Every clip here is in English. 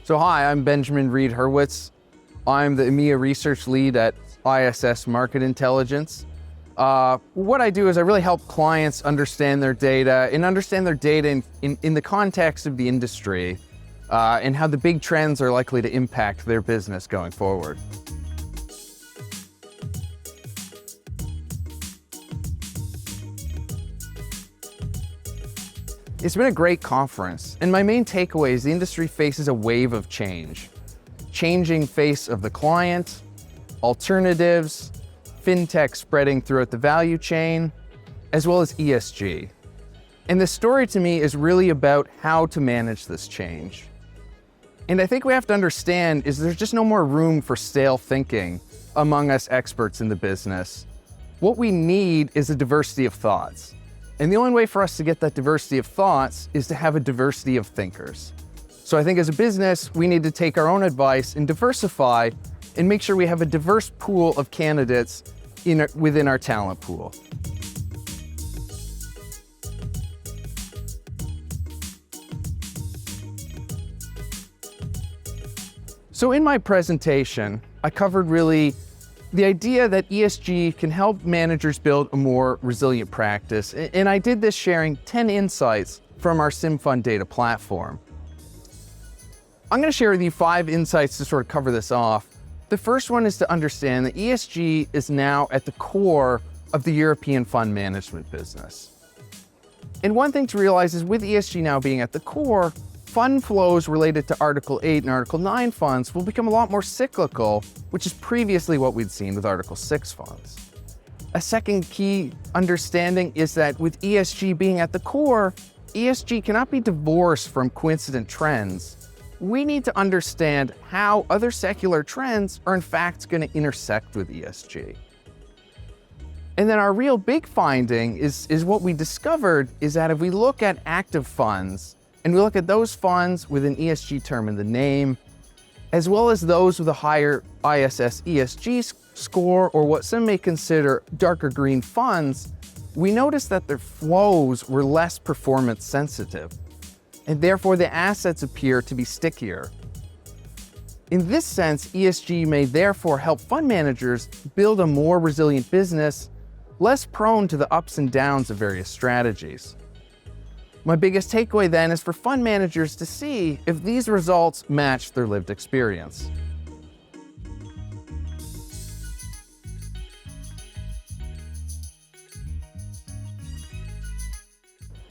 So hi, I'm Benjamin Reed-Hurwitz. I'm the EMEA Research Lead at ISS Market Intelligence. What I do is I really help clients understand their data and understand their data in the context of the industry and how the big trends are likely to impact their business going forward. It's been a great conference, and my main takeaway is the industry faces a wave of change. Changing face of the client, alternatives, fintech spreading throughout the value chain, as well as ESG. And the story to me is really about how to manage this change. And I think we have to understand is there's just no more room for stale thinking among us experts in the business. What we need is a diversity of thoughts. And the only way for us to get that diversity of thoughts is to have a diversity of thinkers. So I think as a business, we need to take our own advice and diversify and make sure we have a diverse pool of candidates within our talent pool. So in my presentation, I covered really the idea that ESG can help managers build a more resilient practice, and I did this sharing 10 insights from our SimFund data platform. I'm going to share with you 5 insights to sort of cover this off. The first one is to understand that ESG is now at the core of the European fund management business. And one thing to realize is with ESG now being at the core, fund flows related to Article 8 and Article 9 funds will become a lot more cyclical, which is previously what we'd seen with Article 6 funds. A second key understanding is that with ESG being at the core, ESG cannot be divorced from coincident trends. We need to understand how other secular trends are in fact going to intersect with ESG. And then our real big finding is what we discovered is that if we look at active funds, and we look at those funds with an ESG term in the name, as well as those with a higher ISS ESG score, or what some may consider darker green funds, we noticed that their flows were less performance sensitive, and therefore the assets appear to be stickier. In this sense, ESG may therefore help fund managers build a more resilient business, less prone to the ups and downs of various strategies. My biggest takeaway then is for fund managers to see if these results match their lived experience.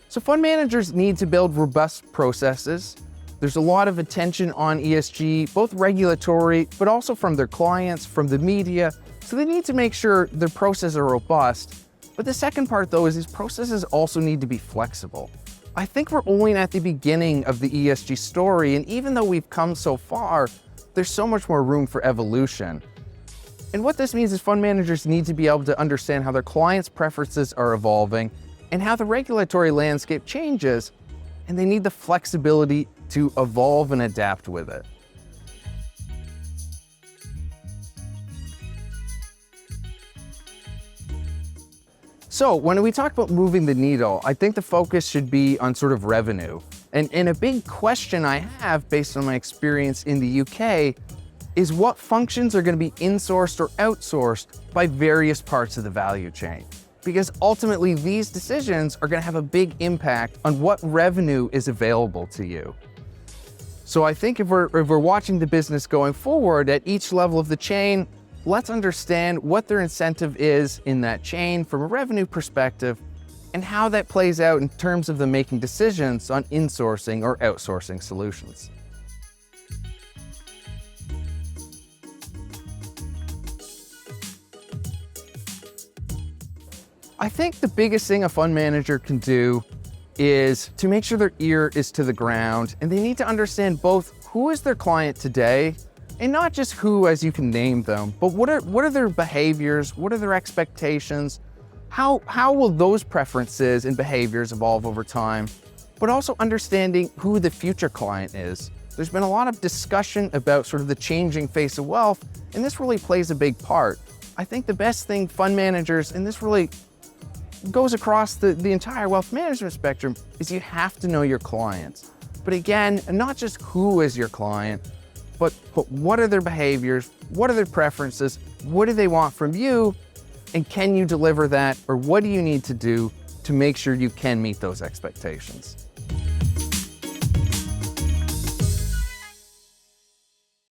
So fund managers need to build robust processes. There's a lot of attention on ESG, both regulatory, but also from their clients, from the media. So they need to make sure their processes are robust. But the second part though is these processes also need to be flexible. I think we're only at the beginning of the ESG story, and even though we've come so far, there's so much more room for evolution. And what this means is fund managers need to be able to understand how their clients' preferences are evolving and how the regulatory landscape changes, and they need the flexibility to evolve and adapt with it. So when we talk about moving the needle, I think the focus should be on sort of revenue. And a big question I have based on my experience in the UK is what functions are going to be insourced or outsourced by various parts of the value chain. Because ultimately these decisions are going to have a big impact on what revenue is available to you. So I think if we're watching the business going forward at each level of the chain, let's understand what their incentive is in that chain from a revenue perspective and how that plays out in terms of them making decisions on insourcing or outsourcing solutions. I think the biggest thing a fund manager can do is to make sure their ear is to the ground, and they need to understand both who is their client today, and not just who as you can name them, but what are their behaviors, what are their expectations, how will those preferences and behaviors evolve over time, but also understanding who the future client is. There's been a lot of discussion about sort of the changing face of wealth, and this really plays a big part. I think the best thing fund managers, and this really goes across the entire wealth management spectrum is you have to know your clients. But again, not just who is your client, but what are their behaviors, what are their preferences, what do they want from you, and can you deliver that, or what do you need to do to make sure you can meet those expectations?